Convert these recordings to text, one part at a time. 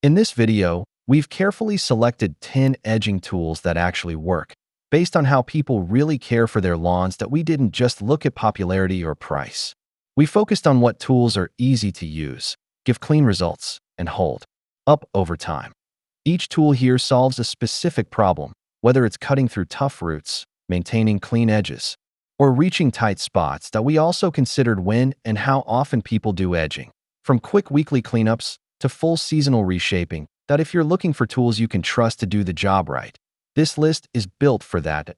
In this video, we've carefully selected 10 edging tools that actually work, based on how people really care for their lawns that we didn't just look at popularity or price. We focused on what tools are easy to use, give clean results, and hold up over time. Each tool here solves a specific problem, whether it's cutting through tough roots, maintaining clean edges, or reaching tight spots. That we also considered when and how often people do edging, from quick weekly cleanups to full seasonal reshaping, that if you're looking for tools you can trust to do the job right, this list is built for that.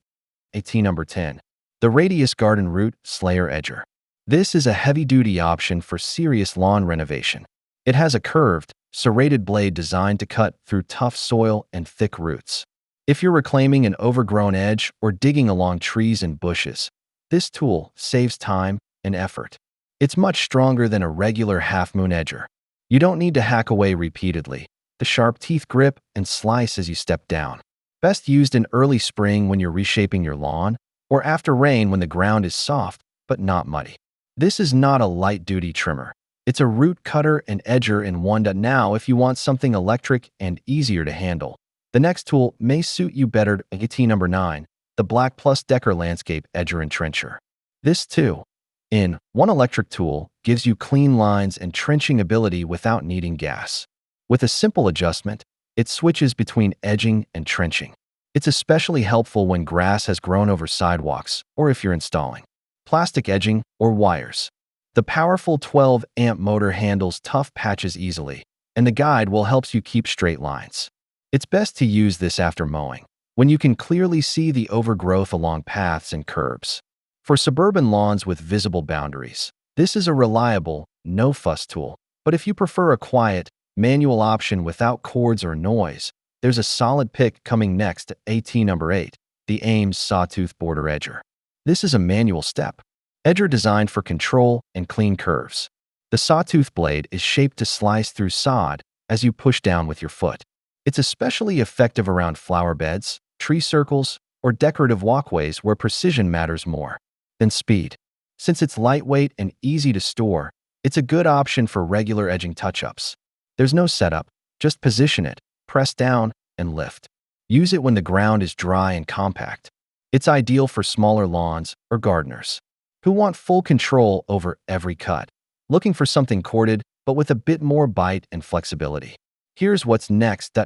Number 10. The Radius Garden Root Slayer Edger. This is a heavy-duty option for serious lawn renovation. It has a curved, serrated blade designed to cut through tough soil and thick roots. If you're reclaiming an overgrown edge or digging along trees and bushes, this tool saves time and effort. It's much stronger than a regular half-moon edger. You don't need to hack away repeatedly. The sharp teeth grip and slice as you step down. Best used in early spring when you're reshaping your lawn, or after rain when the ground is soft but not muddy. This is not a light-duty trimmer. It's a root cutter and edger in one. Now, if you want something electric and easier to handle, the next tool may suit you better. Number 9. The Black Plus Decker Landscape Edger and Trencher. This 2-in-1 electric tool gives you clean lines and trenching ability without needing gas. With a simple adjustment, it switches between edging and trenching. It's especially helpful when grass has grown over sidewalks or if you're installing plastic edging or wires. The powerful 12-amp motor handles tough patches easily, and the guide will help you keep straight lines. It's best to use this after mowing, when you can clearly see the overgrowth along paths and curbs. For suburban lawns with visible boundaries, this is a reliable, no-fuss tool. But if you prefer a quiet, manual option without cords or noise, there's a solid pick coming next. Number 8. The Ames Sawtooth Border Edger. This is a manual step edger designed for control and clean curves. The sawtooth blade is shaped to slice through sod as you push down with your foot. It's especially effective around flower beds, tree circles, or decorative walkways where precision matters more than speed. Since it's lightweight and easy to store, it's a good option for regular edging touch-ups. There's no setup, just position it, press down, and lift. Use it when the ground is dry and compact. It's ideal for smaller lawns or gardeners who want full control over every cut, looking for something corded but with a bit more bite and flexibility. Here's what's next.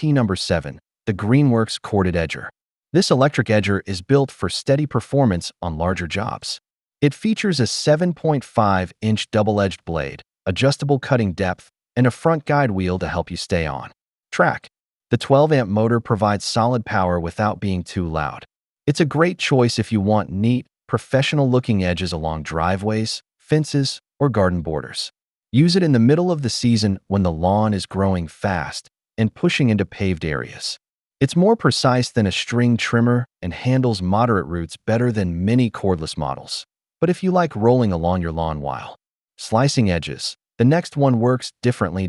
Number 7. The Greenworks Corded Edger. This electric edger is built for steady performance on larger jobs. It features a 7.5-inch double-edged blade, adjustable cutting depth, and a front guide wheel to help you stay on track. The 12-amp motor provides solid power without being too loud. It's a great choice if you want neat, professional-looking edges along driveways, fences, or garden borders. Use it in the middle of the season when the lawn is growing fast and pushing into paved areas. It's more precise than a string trimmer and handles moderate roots better than many cordless models. But if you like rolling along your lawn while slicing edges, the next one works differently.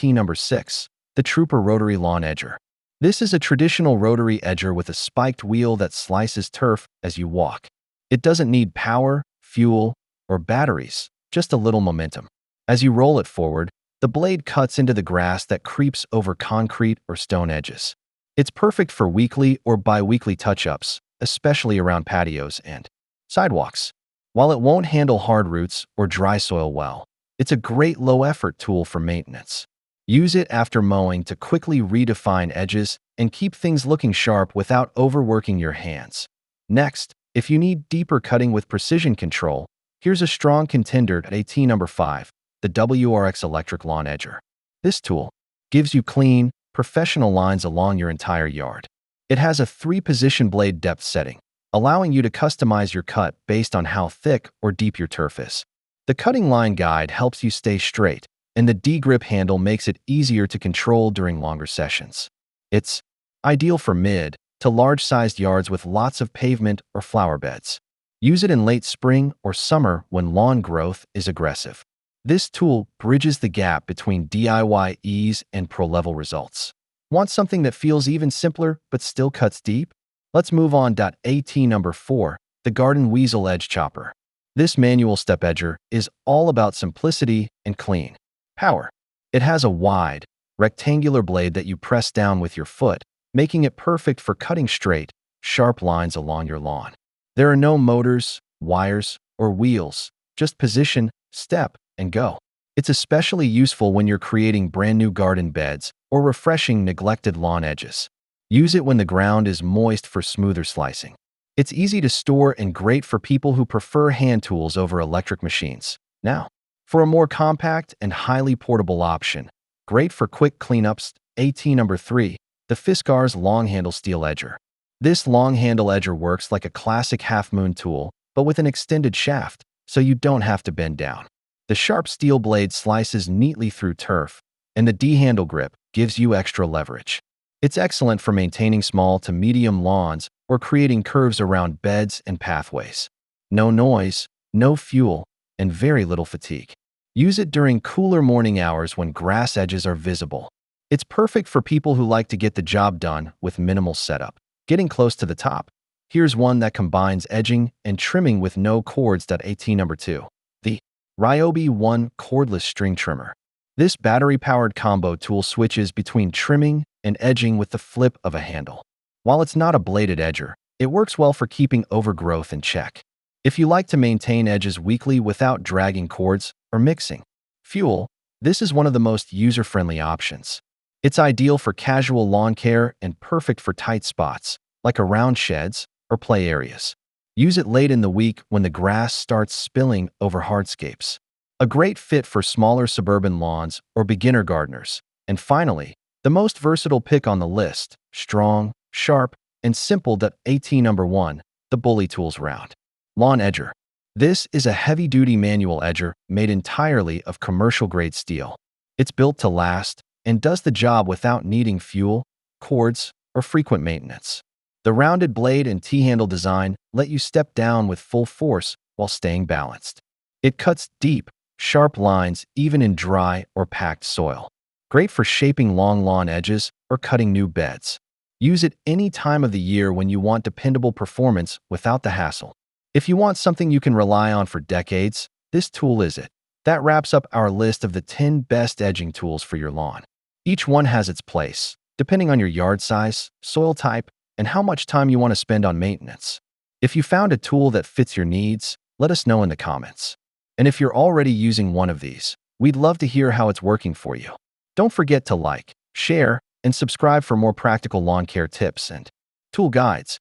Number 6. The Trooper Rotary Lawn Edger. This is a traditional rotary edger with a spiked wheel that slices turf as you walk. It doesn't need power, fuel, or batteries, just a little momentum. As you roll it forward, the blade cuts into the grass that creeps over concrete or stone edges. It's perfect for weekly or bi-weekly touch-ups, especially around patios and sidewalks. While it won't handle hard roots or dry soil well, it's a great low-effort tool for maintenance. Use it after mowing to quickly redefine edges and keep things looking sharp without overworking your hands. Next, if you need deeper cutting with precision control, here's a strong contender. Number 5. The WRX Electric Lawn Edger. This tool gives you clean, professional lines along your entire yard. It has a 3-position blade depth setting, allowing you to customize your cut based on how thick or deep your turf is. The cutting line guide helps you stay straight, and the D-grip handle makes it easier to control during longer sessions. It's ideal for mid to large-sized yards with lots of pavement or flower beds. Use it in late spring or summer when lawn growth is aggressive. This tool bridges the gap between DIY ease and pro-level results. Want something that feels even simpler but still cuts deep? Let's move on. Number 4. The Garden Weasel Edge Chopper. This manual step edger is all about simplicity and clean power. It has a wide, rectangular blade that you press down with your foot, making it perfect for cutting straight, sharp lines along your lawn. There are no motors, wires, or wheels, just position, step, and go. It's especially useful when you're creating brand new garden beds or refreshing neglected lawn edges. Use it when the ground is moist for smoother slicing. It's easy to store and great for people who prefer hand tools over electric machines. Now, for a more compact and highly portable option, great for quick cleanups, AT number 3, the Fiskars Long Handle Steel Edger. This long handle edger works like a classic half-moon tool, but with an extended shaft, so you don't have to bend down. The sharp steel blade slices neatly through turf, and the D-handle grip gives you extra leverage. It's excellent for maintaining small to medium lawns or creating curves around beds and pathways. No noise, no fuel, and very little fatigue. Use it during cooler morning hours when grass edges are visible. It's perfect for people who like to get the job done with minimal setup. Getting close to the top, here's one that combines edging and trimming with no cords. AT number 2. The Ryobi 1 Cordless String Trimmer. This battery-powered combo tool switches between trimming and edging with the flip of a handle. While it's not a bladed edger, it works well for keeping overgrowth in check. If you like to maintain edges weekly without dragging cords or mixing fuel, this is one of the most user-friendly options. It's ideal for casual lawn care and perfect for tight spots, like around sheds or play areas. Use it late in the week when the grass starts spilling over hardscapes. A great fit for smaller suburban lawns or beginner gardeners. And finally, the most versatile pick on the list, strong, sharp, and simple. AT number 1, the Bully Tools Round Lawn Edger. This is a heavy-duty manual edger made entirely of commercial-grade steel. It's built to last and does the job without needing fuel, cords, or frequent maintenance. The rounded blade and T-handle design let you step down with full force while staying balanced. It cuts deep, sharp lines even in dry or packed soil. Great for shaping long lawn edges or cutting new beds. Use it any time of the year when you want dependable performance without the hassle. If you want something you can rely on for decades, this tool is it. That wraps up our list of the 10 best edging tools for your lawn. Each one has its place, depending on your yard size, soil type, and how much time you want to spend on maintenance. If you found a tool that fits your needs, let us know in the comments. And if you're already using one of these, we'd love to hear how it's working for you. Don't forget to like, share, and subscribe for more practical lawn care tips and tool guides.